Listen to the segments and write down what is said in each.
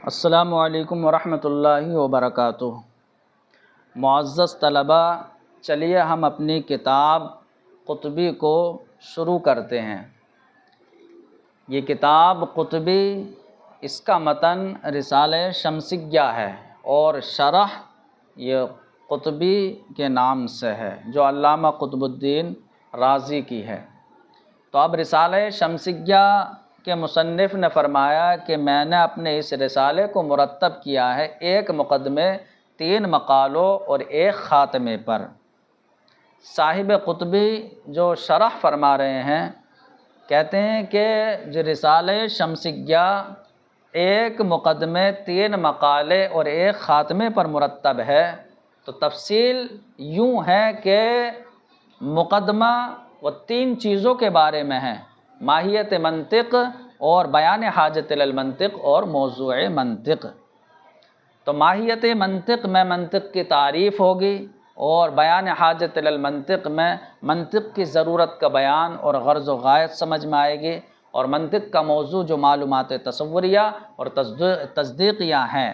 السلام علیکم ورحمۃ اللہ وبرکاتہ۔ معزز طلباء، چلیے ہم اپنی کتاب قطبی کو شروع کرتے ہیں۔ یہ کتاب قطبی، اس کا متن رسالہ شمسیہ ہے اور شرح یہ قطبی کے نام سے ہے جو علامہ قطب الدین رازی کی ہے۔ تو اب رسالہ شمسیہ کے مصنف نے فرمایا کہ میں نے اپنے اس رسالے کو مرتب کیا ہے ایک مقدمے، 3 مقالوں اور ایک خاتمے پر۔ صاحب قطبی جو شرح فرما رہے ہیں کہتے ہیں کہ جو رسالہ شمسیہ ایک مقدمے، 3 مقالے اور ایک خاتمے پر مرتب ہے، تو تفصیل یوں ہے کہ مقدمہ وہ 3 چیزوں کے بارے میں ہے: ماہیت منطق اور بیان حاجت المنطق اور موضوع منطق۔ تو ماہیت منطق میں منطق کی تعریف ہوگی اور بیان حاجت المنطق میں منطق کی ضرورت کا بیان اور غرض و غایت سمجھ میں آئے گی، اور منطق کا موضوع جو معلومات تصوریہ اور تصدیقیہ ہیں۔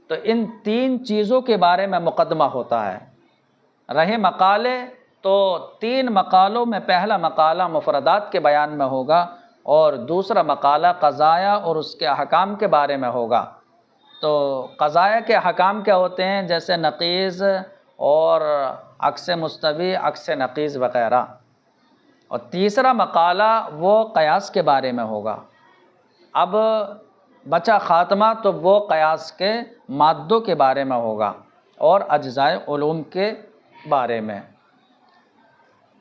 تو ان 3 چیزوں کے بارے میں مقدمہ ہوتا ہے۔ رہے مقالے، تو 3 مقالوں میں پہلا مقالہ مفردات کے بیان میں ہوگا اور دوسرا مقالہ قضایا اور اس کے احکام کے بارے میں ہوگا۔ تو قضایا کے احکام کیا ہوتے ہیں؟ جیسے نقیض اور عکس مستوی، عکس نقیض وغیرہ۔ اور تیسرا مقالہ وہ قیاس کے بارے میں ہوگا۔ اب بچا خاتمہ، تو وہ قیاس کے مادوں کے بارے میں ہوگا اور اجزاء علوم کے بارے میں۔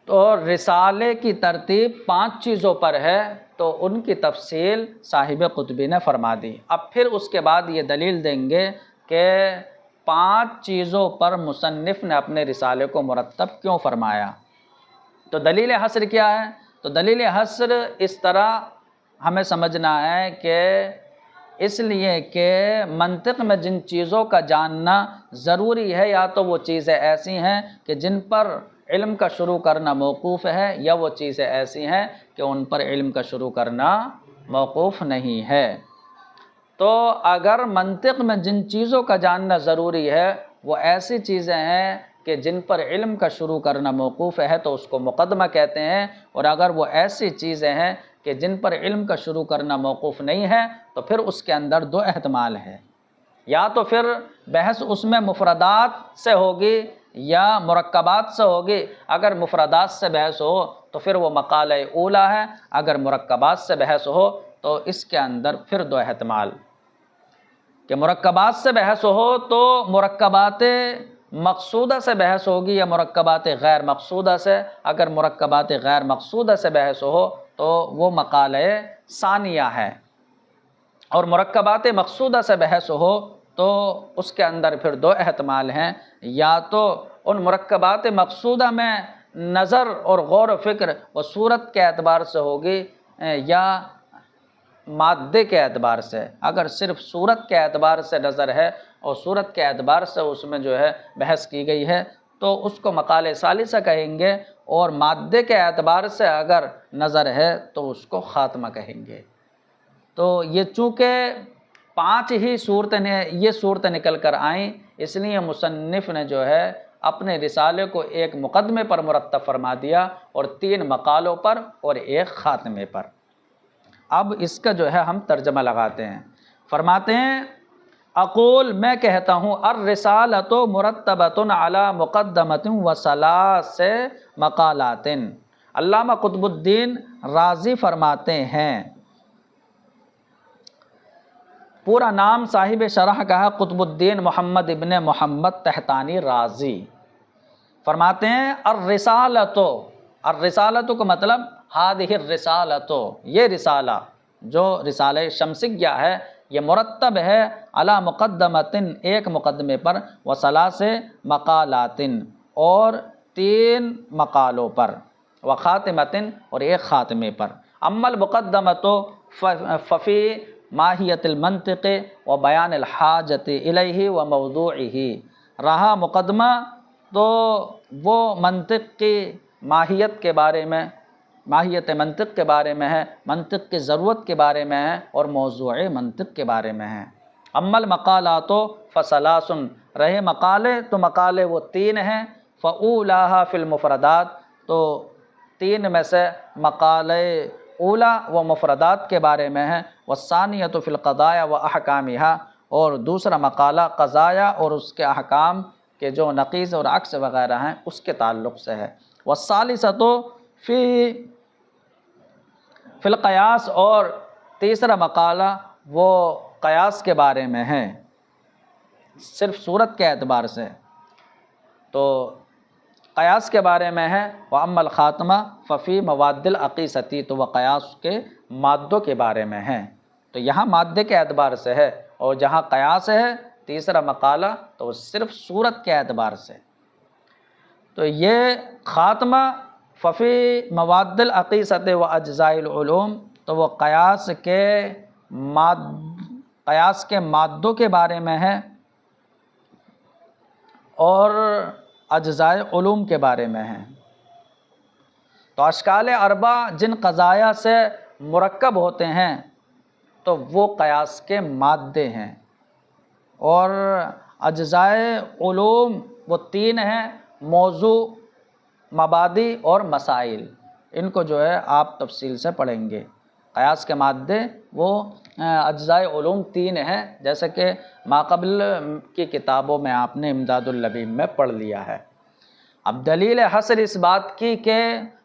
تو رسالے کی ترتیب 5 چیزوں پر ہے، تو ان کی تفصیل صاحب قطبی نے فرما دی۔ اب پھر اس کے بعد یہ دلیل دیں گے کہ 5 چیزوں پر مصنف نے اپنے رسالے کو مرتب کیوں فرمایا۔ تو دلیل حصر کیا ہے؟ تو دلیل حصر اس طرح ہمیں سمجھنا ہے کہ اس لیے کہ منطق میں جن چیزوں کا جاننا ضروری ہے، یا تو وہ چیزیں ایسی ہیں کہ جن پر علم کا شروع کرنا موقوف ہے، یا وہ چیزیں ایسی ہیں کہ ان پر علم کا شروع کرنا موقوف نہیں ہے۔ تو اگر منطق میں جن چیزوں کا جاننا ضروری ہے وہ ایسی چیزیں ہیں کہ جن پر علم کا شروع کرنا موقوف ہے، تو اس کو مقدمہ کہتے ہیں، اور اگر وہ ایسی چیزیں ہیں کہ جن پر علم کا شروع کرنا موقوف نہیں ہے، تو پھر اس کے اندر 2 احتمال ہے: یا تو پھر بحث اس میں مفردات سے ہوگی یا مرکبات سے ہوگی۔ اگر مفردات سے بحث ہو تو پھر وہ مقالہ اولا ہے، اگر مرکبات سے بحث ہو تو اس کے اندر پھر 2 احتمال کہ مرکبات سے بحث ہو تو مرکبات مقصودہ سے بحث ہوگی یا مرکبات غیر مقصودہ سے۔ اگر مرکبات غیر مقصودہ سے بحث ہو تو وہ مقالہ ثانیہ ہے، اور مرکبات مقصودہ سے بحث ہو تو اس کے اندر پھر 2 احتمال ہیں: یا تو ان مرکبات مقصودہ میں نظر اور غور و فکر و صورت کے اعتبار سے ہوگی، یا مادے کے اعتبار سے۔ اگر صرف صورت کے اعتبار سے نظر ہے اور صورت کے اعتبار سے اس میں جو ہے بحث کی گئی ہے، تو اس کو مقالہ ثالثہ کہیں گے، اور مادے کے اعتبار سے اگر نظر ہے تو اس کو خاتمہ کہیں گے۔ تو یہ چونکہ 5 ہی صورتیں نکل کر آئیں، اس لیے مصنف نے جو ہے اپنے رسالے کو ایک مقدمے پر مرتب فرما دیا اور 3 مقالوں پر اور ایک خاتمے پر۔ اب اس کا جو ہے ہم ترجمہ لگاتے ہیں۔ فرماتے ہیں: اقول، میں کہتا ہوں، الرسالۃ مرتبۃ علی مقدمۃ و 3 مقالات۔ علامہ قطب الدین رازی فرماتے ہیں، پورا نام صاحب شرح کا ہے قطب الدین محمد ابن محمد تحتانی رازی۔ فرماتے ہیں الرسالۃ، الرسالۃ کا مطلب ہذہ الرسالۃ، یہ رسالہ جو رسالہ شمسیہ ہے یہ مرتب ہے علی مقدمۃ، ایک مقدمے پر، و 3 مقالات، اور 3 مقالوں پر، و خاتمۃ، اور ایک خاتمے پر۔ اما المقدمۃ ففی ماہیت المنطق و بیان الحاجت الیہ و موضوعہ۔ رہا مقدمہ تو وہ منطق کی ماہیت کے بارے میں، ماہیت منطق کے بارے میں ہے، منطق کی ضرورت کے بارے میں ہے، اور موضوع منطق کے بارے میں ہے۔ اما المقالات فثلاث، رہے مقالے تو مقالے وہ 3 ہیں، فاولاها فی المفردات، تو 3 میں سے مقالے اولا وہ مفردات کے بارے میں ہے، والثانیۃ فی القضایا واحکامها، اور دوسرا مقالہ قضایا اور اس کے احکام کے جو نقیض اور عکس وغیرہ ہیں اس کے تعلق سے ہے، والثالثۃ فی القیاس، اور تیسرا مقالہ وہ قیاس کے بارے میں ہے صرف صورت کے اعتبار سے، تو قیاس کے بارے میں ہے، وَأَمَّا الْخَاتِمَةُ فَفِي مَوَادِّ الْعَقِیصَةِ، تو وہ قیاس کے مادوں کے بارے میں ہے، تو یہاں مادے کے اعتبار سے ہے، اور جہاں قیاس ہے تیسرا مقالہ تو وہ صرف صورت کے اعتبار سے، تو یہ خاتمہ ففی مواد العقیصۃ و اجزاء العلوم، تو وہ قیاس کے مادوں کے بارے میں ہے اور اجزاء علوم کے بارے میں ہے۔ تو اشکال اربع جن قضایا سے مرکب ہوتے ہیں تو وہ قیاس کے مادے ہیں، اور اجزاء علوم وہ 3 ہیں، موضوع، مبادی اور مسائل، ان کو جو ہے آپ تفصیل سے پڑھیں گے۔ قیاس کے مادے وہ اجزاء علوم 3 ہیں، جیسے کہ ماقبل کی کتابوں میں آپ نے امداد اللبیب میں پڑھ لیا ہے۔ اب دلیل حصر اس بات کی کہ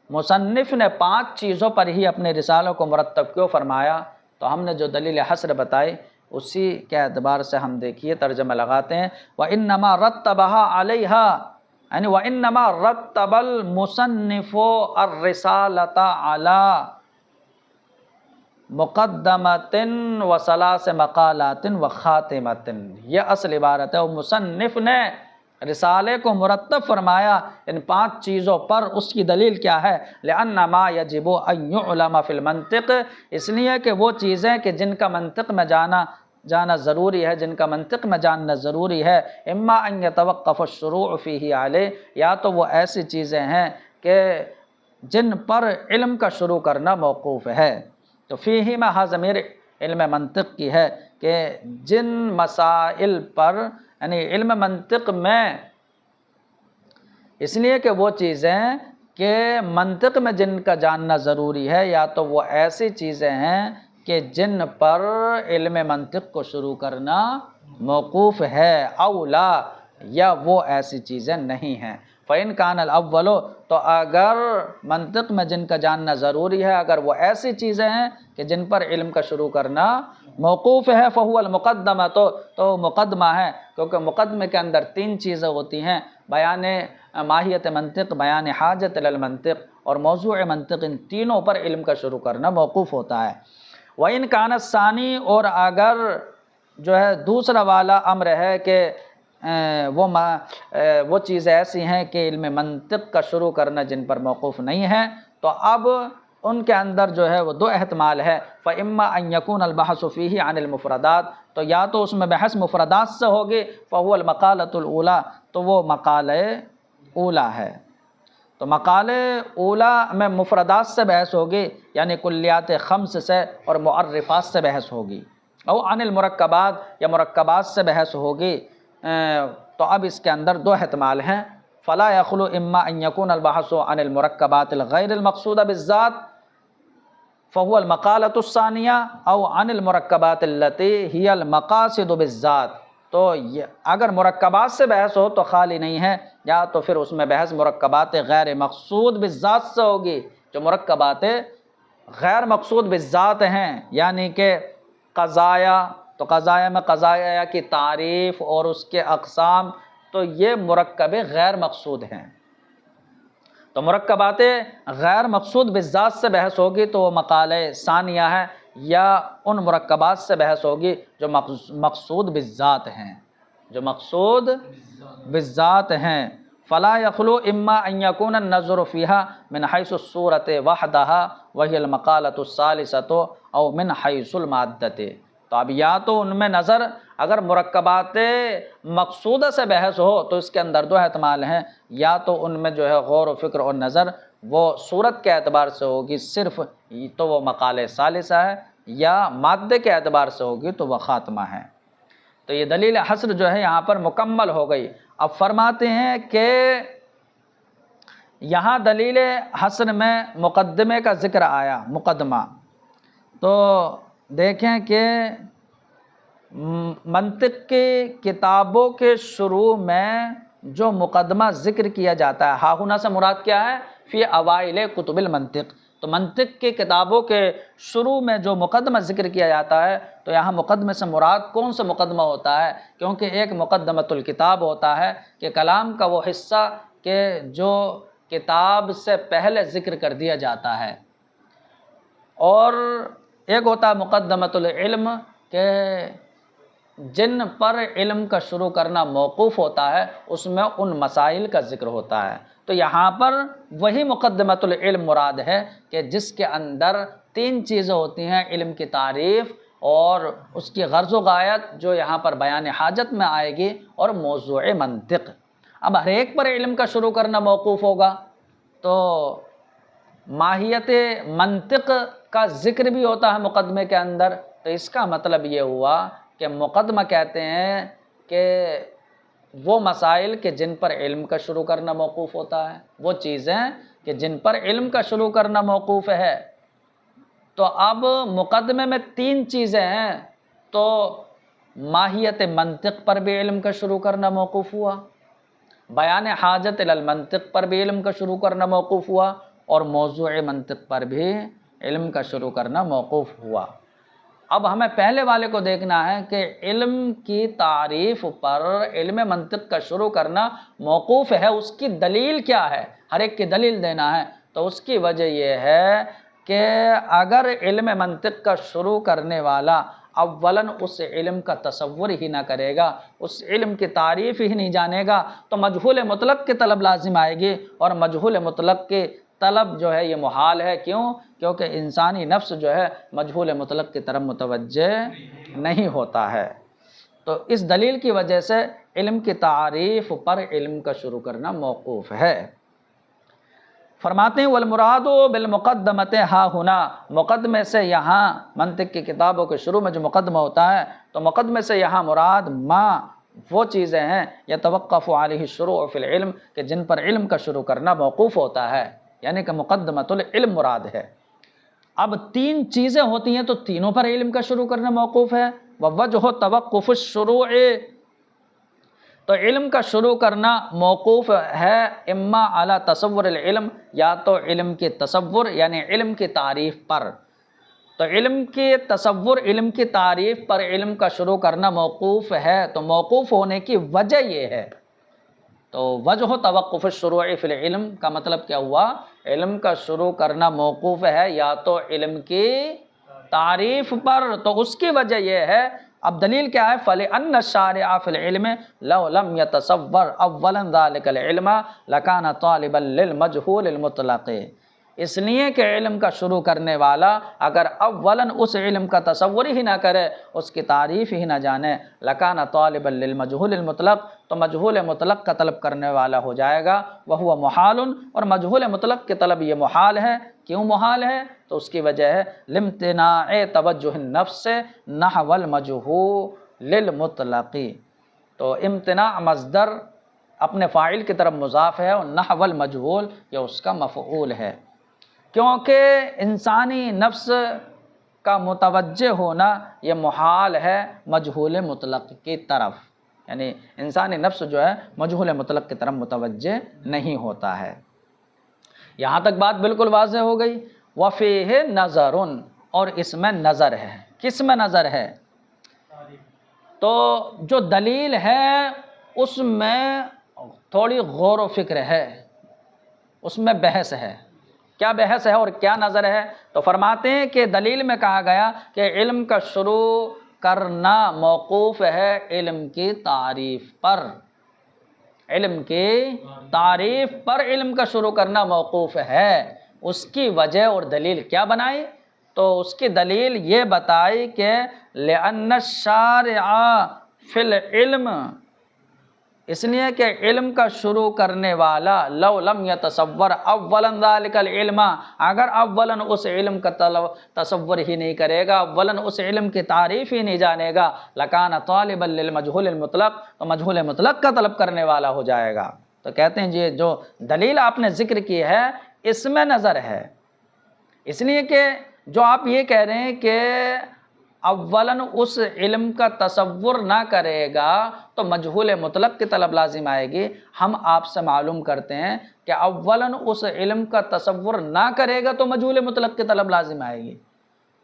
مصنف نے 5 چیزوں پر ہی اپنے رسالوں کو مرتب کیوں فرمایا، تو ہم نے جو دلیل حصر بتائی اسی کے اعتبار سے ہم دیکھیے ترجمہ لگاتے ہیں، وَإِنَّمَا رَتَّبَهَا عَلَيْهَا، یعنی وَإِنَّمَا رَتَّبَ الْمُصَنِّفُ الرِّسَالَةَ عَلَى مقدمۃ وثلاث مقالات وخاتمۃ، یہ اصل عبارت ہے، اور مصنف نے رسالے کو مرتب فرمایا ان 5 چیزوں پر، اس کی دلیل کیا ہے؟ لأن ما یجب ان یعلم فی المنطق، اس لیے کہ وہ چیزیں کہ جن کا منطق میں جانا ضروری ہے، جن کا منطق میں جاننا ضروری ہے، اما ان یتوقف الشروع فیہ علیہ، یا تو وہ ایسی چیزیں ہیں کہ جن پر علم کا شروع کرنا موقوف ہے، تو فیہ میں ہاں ضمیر علم منطق کی ہے کہ جن مسائل پر، یعنی علم منطق میں، اس لیے کہ وہ چیزیں کہ منطق میں جن کا جاننا ضروری ہے، یا تو وہ ایسی چیزیں ہیں کہ جن پر علم منطق کو شروع کرنا موقوف ہے، اولا، یا وہ ایسی چیزیں نہیں ہیں۔ فَإِنْ كَانَ الْأَوَّلُ، تو اگر منطق میں جن کا جاننا ضروری ہے، اگر وہ ایسی چیزیں ہیں کہ جن پر علم کا شروع کرنا موقوف ہے، فَهُوَ الْمُقَدَّمَةُ، تو مقدمہ ہے، کیونکہ مقدمے کے اندر 3 چیزیں ہوتی ہیں، بیان ماہیت منطق، بیان حاجت للمنطق اور موضوع منطق، ان تینوں پر علم کا شروع کرنا موقوف ہوتا ہے۔ وَإِنْ كَانَ الثَّانِي، اور اگر جو ہے دوسرا والا امر ہے کہ وہ چیزیں ایسی ہیں کہ علم منطق کا شروع کرنا جن پر موقوف نہیں ہے، تو اب ان کے اندر جو ہے وہ 2 احتمال ہے، فَإِمَّا أَن يَكُونَ الْبَحْثُ فِيهِ عَنِ الْمُفْرَدَاتِ، تو یا تو اس میں بحث مفردات سے ہوگی، فَهُوَ الْمَقَالَةُ الْأُولَى، تو وہ مقالہ اولا ہے، تو مقالہ اولا میں مفردات سے بحث ہوگی، یعنی کلیات 5 سے اور معرفات سے بحث ہوگی، او عن المرکبات، یا مرکبات سے بحث ہوگی، تو اب اس کے اندر 2 احتمال ہیں، فلا یخلو اما ان یکون البحث عن المرکبات الغیر المقصودہ بالذات فهو المقالۃ الثانیہ، او عن المرکبات التي هي المقاصد بالذات، تو اگر مرکبات سے بحث ہو تو خالی نہیں ہے، یا تو پھر اس میں بحث مرکبات غیر مقصود بالذات سے ہوگی، جو مرکبات غیر مقصود بالذات ہیں، یعنی کہ قضایا، تو قضایا میں قضایا کی تعریف اور اس کے اقسام، تو یہ مرکب غیر مقصود ہیں، تو مرکبات غیر مقصود بالذات سے بحث ہوگی تو وہ مقالہ ثانیہ ہے، یا ان مرکبات سے بحث ہوگی جو مقصود بالذات ہیں، جو مقصود بالذات ہیں، فلا یخلو اما ان یکون النظر فیہا من حیث الصورت وحدہا وہی المقالۃ الثالثۃ او من حیث المادۃ، تو اب یا تو ان میں نظر، اگر مرکبات مقصودہ سے بحث ہو تو اس کے اندر 2 احتمال ہیں، یا تو ان میں جو ہے غور و فکر اور نظر وہ صورت کے اعتبار سے ہوگی صرف، تو وہ مقالہ ثالثہ ہے، یا مادے کے اعتبار سے ہوگی تو وہ خاتمہ ہے۔ تو یہ دلیل حصر جو ہے یہاں پر مکمل ہو گئی۔ اب فرماتے ہیں کہ یہاں دلیل حصر میں مقدمے کا ذکر آیا، مقدمہ، تو دیکھیں کہ منطق کی کتابوں کے شروع میں جو مقدمہ ذکر کیا جاتا ہے، ہا ہنا سے مراد کیا ہے؟ فی اوائل کتب المنطق، تو منطق کی کتابوں کے شروع میں جو مقدمہ ذکر کیا جاتا ہے، تو یہاں مقدمے سے مراد کون سا مقدمہ ہوتا ہے؟ کیونکہ ایک مقدمۃ الکتاب ہوتا ہے کہ کلام کا وہ حصہ کہ جو کتاب سے پہلے ذکر کر دیا جاتا ہے، اور ایک ہوتا ہے مقدمۃ العلم کہ جن پر علم کا شروع کرنا موقوف ہوتا ہے، اس میں ان مسائل کا ذکر ہوتا ہے۔ تو یہاں پر وہی مقدمۃ العلم مراد ہے کہ جس کے اندر 3 چیزیں ہوتی ہیں، علم کی تعریف اور اس کی غرض و غایت جو یہاں پر بیان حاجت میں آئے گی، اور موضوع منطق۔ اب ہر ایک پر علم کا شروع کرنا موقوف ہوگا تو ماہیت منطق کا ذکر بھی ہوتا ہے مقدمے کے اندر، تو اس کا مطلب یہ ہوا کہ مقدمہ کہتے ہیں کہ وہ مسائل کہ جن پر علم کا شروع کرنا موقوف ہوتا ہے، وہ چیزیں کہ جن پر علم کا شروع کرنا موقوف ہے۔ تو اب مقدمے میں 3 چیزیں ہیں، تو ماہیت منطق پر بھی علم کا شروع کرنا موقوف ہوا، بیان حاجت الی المنطق پر بھی علم کا شروع کرنا موقوف ہوا، اور موضوع منطق پر بھی علم کا شروع کرنا موقوف ہوا۔ اب ہمیں پہلے والے کو دیکھنا ہے کہ علم کی تعریف پر علم منطق کا شروع کرنا موقوف ہے، اس کی دلیل کیا ہے؟ ہر ایک کی دلیل دینا ہے۔ تو اس کی وجہ یہ ہے کہ اگر علم منطق کا شروع کرنے والا اولاً اس علم کا تصور ہی نہ کرے گا، اس علم کی تعریف ہی نہیں جانے گا، تو مجہول مطلق کی طلب لازم آئے گی، اور مجہول مطلق کی طلب جو ہے یہ محال ہے۔ کیوں؟ کیونکہ انسانی نفس جو ہے مجہول مطلق کی طرف متوجہ نہیں ہوتا ہے۔ تو اس دلیل کی وجہ سے علم کی تعریف پر علم کا شروع کرنا موقوف ہے۔ فرماتے ہیں والمراد بالمقدمۃ ہا ہنا، مقدمے سے یہاں منطق کی کتابوں کے شروع میں جو مقدمہ ہوتا ہے، تو مقدمے سے یہاں مراد ما وہ چیزیں ہیں یتوقف علیہ الشروع فی العلم کہ جن پر علم کا شروع کرنا موقوف ہوتا ہے، یعنی کہ مقدمۃ العلم مراد ہے۔ اب 3 چیزیں ہوتی ہیں تو تینوں پر علم کا شروع کرنا موقوف ہے۔ ووجہ توقف الشروع، تو علم کا شروع کرنا موقوف ہے اما علی تصور العلم، یا تو علم کے تصور یعنی علم کی تعریف پر، تو علم کے تصور علم کی تعریف پر علم کا شروع کرنا موقوف ہے۔ تو موقوف ہونے کی وجہ یہ ہے، تو وجہ توقف الشروع فی العلم کا مطلب کیا ہوا؟ علم کا شروع کرنا موقوف ہے یا تو علم کی تعریف پر، تو اس کی وجہ یہ ہے۔ اب دلیل کیا ہے؟ فَلِأَنَّ الشَّارِعَ فِي الْعِلْمِ لَوْ لَمْ يَتَصَوَّرْ أَوَّلًا ذَلِكَ الْعِلْمَ لَكَانَ طَالِبًا لِلْمَجْهُولِ الْمُطْلَقِ، اس لیے کہ علم کا شروع کرنے والا اگر اولاً اس علم کا تصور ہی نہ کرے، اس کی تعریف ہی نہ جانے، لَكَانَ طَالِبًا لِلْمَجْهُولِ الْمُطْلَقِ، تو مجہول مطلق کا طلب کرنے والا ہو جائے گا، وَهُوَ مُحَالٌ، اور مجہول مطلق کی طلب یہ محال ہے۔ کیوں محال ہے؟ تو اس کی وجہ ہے لامتناع توجہ النفس نحو المجہول المطلق، تو امتناع مصدر اپنے فاعل کی طرف مضاف ہے، اور نحو المجہول یہ اس کا مفعول ہے، کیونکہ انسانی نفس کا متوجہ ہونا یہ محال ہے مجہول مطلق کی طرف، یعنی انسانی نفس جو ہے مجہول مطلق کی طرف متوجہ نہیں ہوتا ہے۔ یہاں تک بات بالکل واضح ہو گئی۔ وَفِيهِ نَظَرٌ، اور اس میں نظر ہے۔ کس میں نظر ہے؟ تو جو دلیل ہے اس میں تھوڑی غور و فکر ہے، اس میں بحث ہے۔ کیا بحث ہے اور کیا نظر ہے؟ تو فرماتے ہیں کہ دلیل میں کہا گیا کہ علم کا شروع کرنا موقوف ہے علم کی تعریف پر، علم کی تعریف پر علم کا شروع کرنا موقوف ہے۔ اس کی وجہ اور دلیل کیا بنائی؟ تو اس کی دلیل یہ بتائی کہ لأن الشارع فی العلم، اس لیے کہ علم کا شروع کرنے والا لو لم یتصور اولا ذلک العلم، اگر اولا اس علم کا تصور ہی نہیں کرے گا، اولا اس علم کی تعریف ہی نہیں جانے گا، لکان طالبا للمجہول المطلق، تو مجہول مطلق کا طلب کرنے والا ہو جائے گا۔ تو کہتے ہیں جی جو دلیل آپ نے ذکر کی ہے اس میں نظر ہے، اس لیے کہ جو آپ یہ کہہ رہے ہیں کہ اولاً اس علم کا تصور نہ کرے گا تو مجہول مطلق کی طلب لازم آئے گی، ہم آپ سے معلوم کرتے ہیں کہ اولاً اس علم کا تصور نہ کرے گا تو مجہول مطلق کی طلب لازم آئے گی۔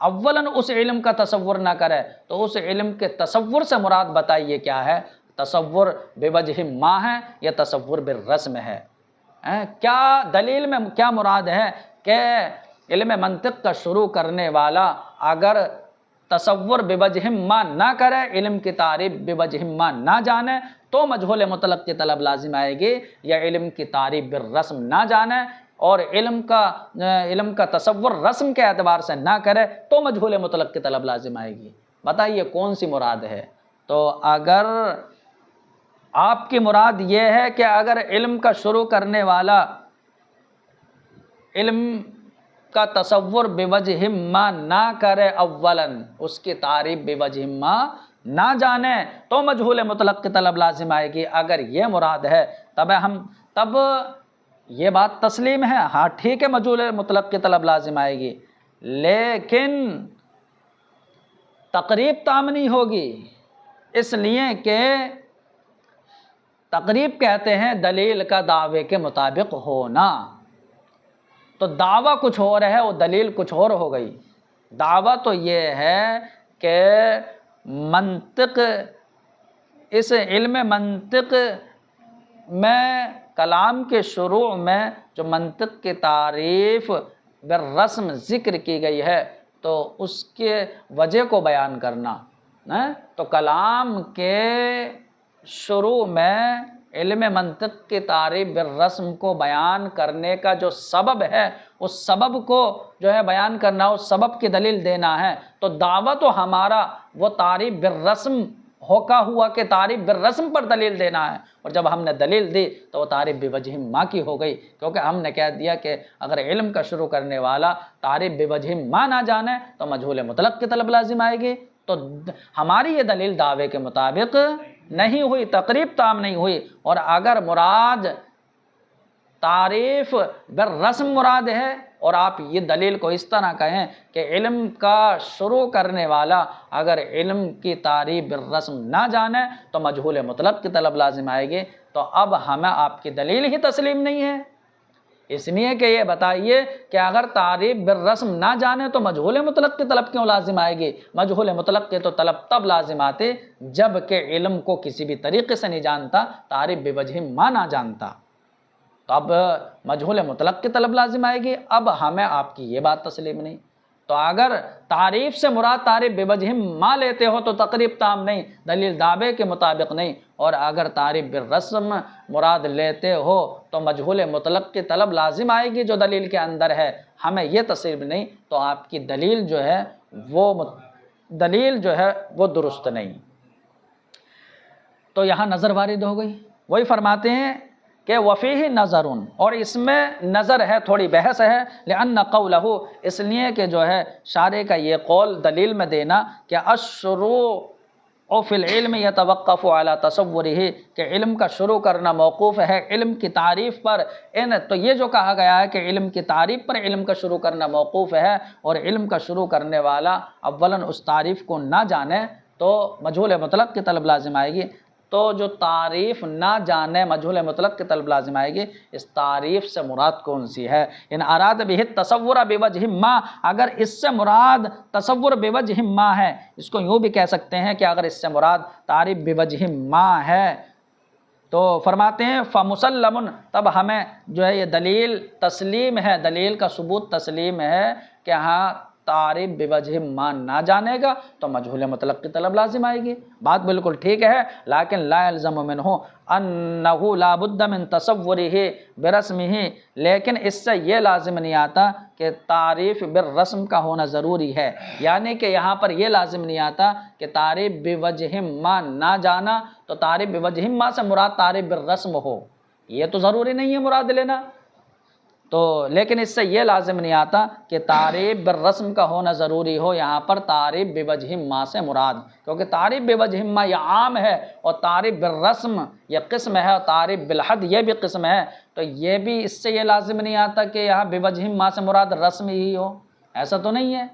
اولاً اس علم کا تصور نہ کرے تو اس علم کے تصور سے مراد بتائیے کیا ہے؟ تصور بوجہ ما ہے یا تصور بالرسم ہے؟ کیا دلیل میں کیا مراد ہے کہ علم منطق کا شروع کرنے والا اگر تصور بوجہ ما نہ کرے، علم کی تعریف بوجہ ما نہ جانے تو مجہول مطلق کی طلب لازم آئے گی، یا علم کی تعریف بالرسم نہ جانے اور علم کا تصور رسم کے اعتبار سے نہ کرے تو مجہول مطلق کی طلب لازم آئے گی۔ بتائیے کون سی مراد ہے؟ تو اگر آپ کی مراد یہ ہے کہ اگر علم کا شروع کرنے والا علم کا تصور بوجہ ما نہ کرے، اولاً اس کی تعریف بوجہ ما نہ جانے تو مجہول مطلق کی طلب لازم آئے گی، اگر یہ مراد ہے تب یہ بات تسلیم ہے، ہاں ٹھیک ہے مجہول مطلق کی طلب لازم آئے گی، لیکن تقریب تام نہیں ہوگی، اس لیے کہ تقریب کہتے ہیں دلیل کا دعوے کے مطابق ہونا، تو دعویٰ کچھ اور ہے اور دلیل کچھ اور ہو گئی۔ دعویٰ تو یہ ہے کہ منطق، اس علم منطق میں کلام کے شروع میں جو منطق کی تعریف بالرسم ذکر کی گئی ہے تو اس کے وجہ کو بیان کرنا، تو کلام کے شروع میں علم منطق کی تعریف بالرسم کو بیان کرنے کا جو سبب ہے اس سبب کو جو ہے بیان کرنا، اس سبب کی دلیل دینا ہے، تو دعویٰ تو ہمارا وہ تعریف بالرسم ہوکا ہوا کہ تعریف بالرسم پر دلیل دینا ہے، اور جب ہم نے دلیل دی تو وہ تعریف بوجہ ما کی ہو گئی، کیونکہ ہم نے کہہ دیا کہ اگر علم کا شروع کرنے والا تعریف بوجہ ما نہ جانے تو مجہول مطلق کی طلب لازم آئے گی، تو ہماری یہ دلیل دعوے کے مطابق نہیں ہوئی، تقریب تام نہیں ہوئی۔ اور اگر مراد تعریف بالرسم مراد ہے اور آپ یہ دلیل کو اس طرح کہیں کہ علم کا شروع کرنے والا اگر علم کی تعریف بالرسم نہ جانے تو مجہول مطلق کی طلب لازم آئے گی، تو اب ہمیں آپ کی دلیل ہی تسلیم نہیں ہے، اس لیے کہ یہ بتائیے کہ اگر تعریف بالرسم نہ جانے تو مجہول مطلق کی طلب کیوں لازم آئے گی؟ مجہول مطلق کی تو طلب تب لازم آتی جب کہ علم کو کسی بھی طریقے سے نہیں جانتا، تعریف بوجہ ما نہ جانتا، تو اب مجہول مطلق کی طلب لازم آئے گی، اب ہمیں آپ کی یہ بات تسلیم نہیں۔ تو اگر تعریف سے مراد تعریف بوجہ ما لیتے ہو تو تقریب تام نہیں، دلیل دعوے کے مطابق نہیں، اور اگر تعریف بالرسم مراد لیتے ہو تو مجہول مطلق کی طلب لازم آئے گی جو دلیل کے اندر ہے، ہمیں یہ تسلیم نہیں، تو آپ کی دلیل جو ہے وہ درست نہیں۔ تو یہاں نظر وارد ہو گئی، وہی فرماتے ہیں کہ وفیہ نظر، اور اس میں نظر ہے، تھوڑی بحث ہے، لأن قولہ، اس لیے کہ جو ہے شارح کا یہ قول دلیل میں دینا کہ الشروع فی العلم یتوقف علی تصورہ، کہ علم کا شروع کرنا موقوف ہے علم کی تعریف پر، تو یہ جو کہا گیا ہے کہ علم کی تعریف پر علم کا شروع کرنا موقوف ہے، اور علم کا شروع کرنے والا اولاً اس تعریف کو نہ جانے تو مجہول مطلق کی طلب لازم آئے گی، تو جو تعریف نہ جانے مجہول مطلق کی طلب لازم آئے گی، اس تعریف سے مراد کون سی ہے؟ ان اراد بہ التصور بوجہ ما، اگر اس سے مراد تصور بوجہ ما ہے، اس کو یوں بھی کہہ سکتے ہیں کہ اگر اس سے مراد تعریف بوجہ ما ہے تو فرماتے ہیں فمسلم، تب ہمیں جو ہے یہ دلیل تسلیم ہے، دلیل کا ثبوت تسلیم ہے کہ ہاں تعریف بوجہ ما نہ جانے گا تو مجہول مطلق کی طلب لازم آئے گی۔ بات بالکل ٹھیک ہے، لیکن لا یلزم منہ انہ لا بد من تصورہ برسمہ، لیکن اس سے یہ لازم نہیں آتا کہ تعریف بالرسم کا ہونا ضروری ہے، یعنی کہ یہاں پر یہ لازم نہیں آتا کہ تعریف بوجہ ما نہ جانا تو تعریف بوجہ ما سے مراد تعریف بالرسم ہو، یہ تو ضروری نہیں ہے مراد لینا۔ تو لیکن اس سے یہ لازم نہیں آتا کہ تعریف بالرسم کا ہونا ضروری ہو، یہاں پر تعریف بوجہ ما سے مراد، کیونکہ تعریف بوجہ ما یہ عام ہے اور تعریف بالرسم یہ قسم ہے اور تعریف بالحد یہ بھی قسم ہے، تو یہ بھی اس سے یہ لازم نہیں آتا کہ یہاں بوجہ ما سے مراد رسم ہی ہو، ایسا تو نہیں ہے۔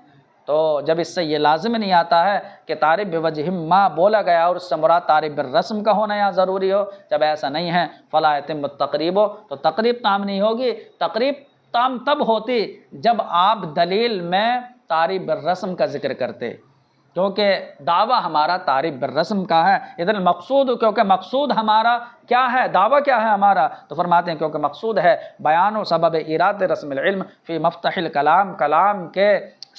تو جب اس سے یہ لازم نہیں آتا ہے کہ تعریف بوجہ ما بولا گیا اور اس سے مراد تعریف بالرسم کا ہونا یہاں ضروری ہو، جب ایسا نہیں ہے فلا یتم التقریب، تو تقریب تام نہیں ہوگی۔ تقریب تام تب ہوتی جب آپ دلیل میں تعریف بالرسم کا ذکر کرتے، کیونکہ دعویٰ ہمارا تعریف بالرسم کا ہے۔ ادھر مقصود، کیونکہ مقصود ہمارا کیا ہے، دعویٰ کیا ہے ہمارا، تو فرماتے ہیں کیونکہ مقصود ہے بیان و سبب ایراد رسم العلم فی مفتح الکلام، کلام کے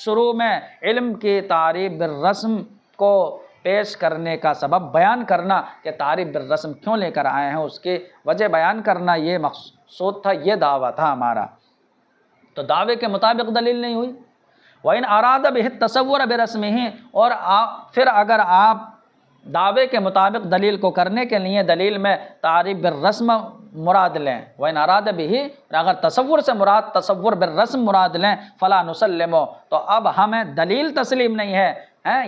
شروع میں علم کی تعریف بالرسم کو پیش کرنے کا سبب بیان کرنا، کہ تعریف بالرسم کیوں لے کر آئے ہیں، اس کی وجہ بیان کرنا، یہ مقصود تھا، یہ دعویٰ تھا ہمارا۔ تو دعوے کے مطابق دلیل نہیں ہوئی۔ وَإِنْ أَرَادَ بِهِ التَّصَوُّرَ بِرَسْمِهِ، اور پھر اگر آپ دعوے کے مطابق دلیل کو کرنے کے لیے دلیل میں تعریف بالرسم مراد لیں، وَإِنْ أَرَادَ بِهِ، اگر تصور سے مراد تصور بالرسم مراد لیں، فَلَا نُسَلِّمُ، تو اب ہمیں دلیل تسلیم نہیں ہے،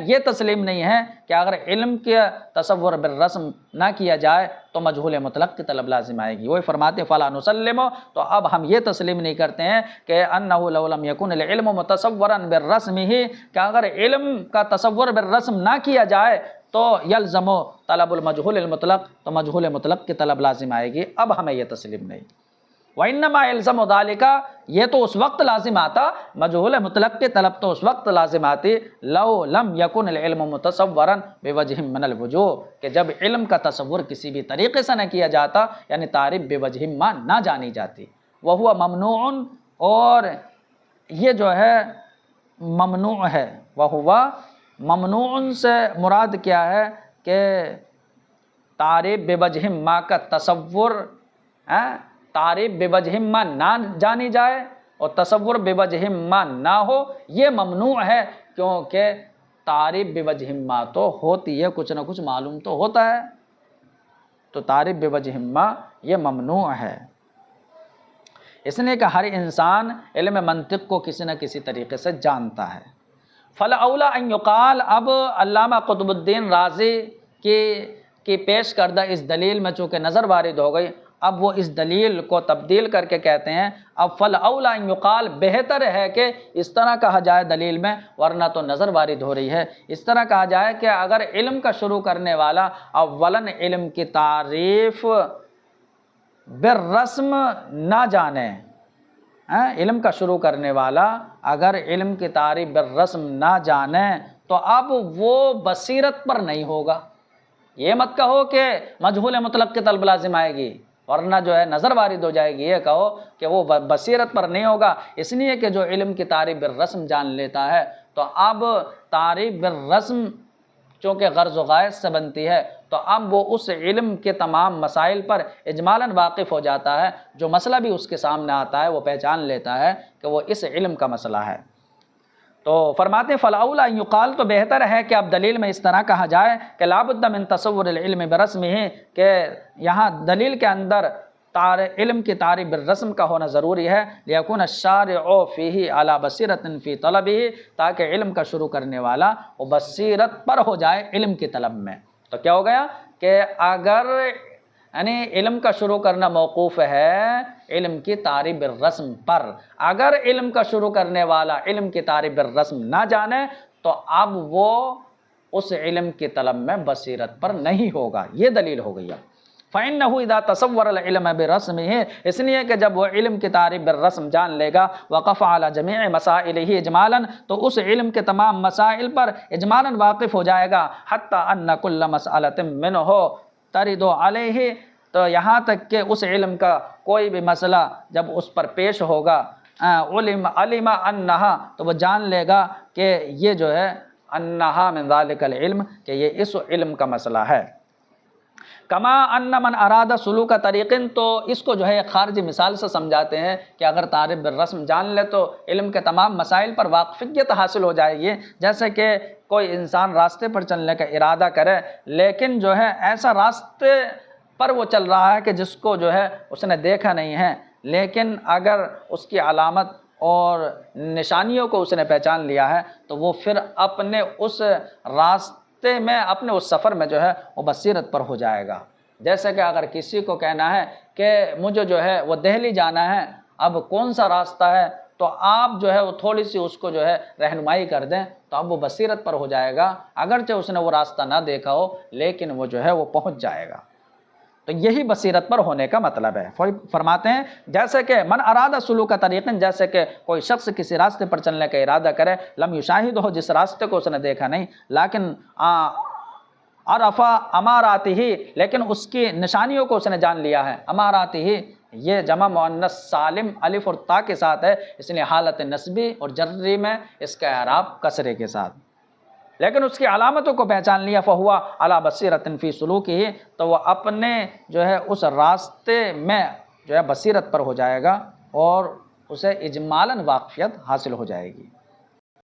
یہ تسلیم نہیں ہے کہ اگر علم کے تصور بالرسم نہ کیا جائے تو مجہول مطلق کی طلب لازم آئے گی۔ وہی فرماتے فلا نسلم، تو اب ہم یہ تسلیم نہیں کرتے ہیں کہ انہ لو لم یکن العلم متصورا بالرسم ہی، کہ اگر علم کا تصور بالرسم نہ کیا جائے تو یلزم طلب المجہول المطلق، تو مجہول مطلق کی طلب لازم آئے گی، اب ہمیں یہ تسلیم نہیں۔ وَإِنَّمَا يَلْزَمُ ذَلِكَ، یہ تو اس وقت لازم آتا، مجہول مطلق کی طلب تو اس وقت لازم آتی لو لم یکن العلم متصورا بوجہ من الوجوہ، کہ جب علم کا تصور کسی بھی طریقے سے نہ کیا جاتا، یعنی تعریف بوجہ ما نہ جانی جاتی، وَهُوَ ممنوع، اور یہ جو ہے ممنوع ہے، وَهُوَ ممنوع سے مراد کیا ہے کہ تعریف بوجہ ما کا تصور، تعریف بوجہ ما نہ جانی جائے اور تصور بوجہ ما نہ ہو، یہ ممنوع ہے، کیونکہ تعریف بوجہ ما تو ہوتی ہے، کچھ نہ کچھ معلوم تو ہوتا ہے، تو تعریف بوجہ ما یہ ممنوع ہے۔ اس لیے کہ ہر انسان علم منطق کو کسی نہ کسی طریقے سے جانتا ہے۔ فَالْأَوْلَىٰ أَن يُقَالَ، اب علامہ قطب الدین رازی کی پیش کردہ اس دلیل میں چونکہ نظر وارد ہو گئی، اب وہ اس دلیل کو تبدیل کر کے کہتے ہیں اب فَالْأَوْلَىٰ أَن يُقَالَ، بہتر ہے کہ اس طرح کہا جائے دلیل میں، ورنہ تو نظر وارد ہو رہی ہے، اس طرح کہا جائے کہ اگر علم کا شروع کرنے والا اولاً علم کی تعریف بالرسم نہ جانے، علم کا شروع کرنے والا اگر علم کی تعریف بالرسم نہ جانے تو اب وہ بصیرت پر نہیں ہوگا۔ یہ مت کہو کہ مجہول مطلق کی طلب لازم آئے گی، ورنہ جو ہے نظر وارد ہو جائے گی، یہ کہو کہ وہ بصیرت پر نہیں ہوگا، اس لیے کہ جو علم کی تعریف بالرسم جان لیتا ہے تو اب تعریف بالرسم چونکہ غرض و غائز سے بنتی ہے، تو اب وہ اس علم کے تمام مسائل پر اجمالاً واقف ہو جاتا ہے، جو مسئلہ بھی اس کے سامنے آتا ہے وہ پہچان لیتا ہے کہ وہ اس علم کا مسئلہ ہے۔ تو فرماتے ہیں فَالْأَوْلَىٰ أَن يُقَالَ، تو بہتر ہے کہ اب دلیل میں اس طرح کہا جائے کہ لَا بُدَّ مِن تَصَوُّرِ الْعِلْمِ بِرَسْمِهِ، کہ یہاں دلیل کے اندر علم کی تعریف بالرسم کا ہونا ضروری ہے، لِيَكُونَ الشَّارِعُ فِيهِ عَلَىٰ بَصِيرَةٍ فِي طَلَبِهِ، تاکہ علم کا شروع کرنے والا وہ بصیرت پر ہو جائے علم کی طلب میں۔ تو کیا ہو گیا کہ اگر یعنی علم کا شروع کرنا موقوف ہے علم کی تعریف بالرسم پر، اگر علم کا شروع کرنے والا علم کی تعریف بالرسم نہ جانے تو اب وہ اس علم کی طلب میں بصیرت پر نہیں ہوگا، یہ دلیل ہو گئی۔ فَإِنَّهُ إِذَا تَصَوَّرَ الْعِلْمَ بِرَسْمِهِ، اس لیے کہ جب وہ علم کی تعریف بالرسم جان لے گا، وَقَفَ عَلَى جَمِيعِ مَسَائِلِهِ إِجْمَالًا، تو اس علم کے تمام مسائل پر اجمالاً واقف ہو جائے گا، حَتَّى أَنَّ كُلَّ مَسْأَلَةٍ مِّنْهُ تَرِدُ عَلَيْهِ، تو یہاں تک کہ اس علم کا کوئی بھی مسئلہ جب اس پر پیش ہوگا علم انہا، تو وہ جان لے گا کہ یہ جو ہے انہا من ذالک العلم، کہ یہ اس علم کا مسئلہ ہے۔ کما ان من اراد سلوک طریقن، تو اس کو جو ہے ایک خارجی مثال سے سمجھاتے ہیں کہ اگر طالب بالرسم جان لے تو علم کے تمام مسائل پر واقفیت حاصل ہو جائے گی۔ جیسے کہ کوئی انسان راستے پر چلنے کا ارادہ کرے، لیکن جو ہے ایسا راستے پر وہ چل رہا ہے کہ جس کو جو ہے اس نے دیکھا نہیں ہے، لیکن اگر اس کی علامت اور نشانیوں کو اس نے پہچان لیا ہے تو وہ پھر اپنے اس راستے میں، اپنے اس سفر میں جو ہے وہ بصیرت پر ہو جائے گا۔ جیسے کہ اگر کسی کو کہنا ہے کہ مجھے جو ہے وہ دہلی جانا ہے، اب کون سا راستہ ہے، تو آپ جو ہے وہ تھوڑی سی اس کو جو ہے رہنمائی کر دیں تو اب وہ بصیرت پر ہو جائے گا، اگرچہ اس نے وہ راستہ نہ دیکھا ہو لیکن وہ جو ہے وہ پہنچ جائے گا۔ تو یہی بصیرت پر ہونے کا مطلب ہے۔ فرماتے ہیں جیسے کہ من ارادہ سلوک طریقن، جیسے کہ کوئی شخص کسی راستے پر چلنے کا ارادہ کرے، لم یشاہد ہو، جس راستے کو اس نے دیکھا نہیں، لیکن عرفا اماراتی ہی، لیکن اس کی نشانیوں کو اس نے جان لیا ہے۔ اماراتی ہی یہ جمع مؤنث سالم الف اور تا کے ساتھ ہے، اس لیے حالت نسبی اور جری میں اس کا اعراب کسرے کے ساتھ، لیکن اس کی علامتوں کو پہچان لیا، فہوا علی بصیرۃ فی سلوکہ، تو وہ اپنے جو ہے اس راستے میں جو ہے بصیرت پر ہو جائے گا اور اسے اجمالاً واقفیت حاصل ہو جائے گی۔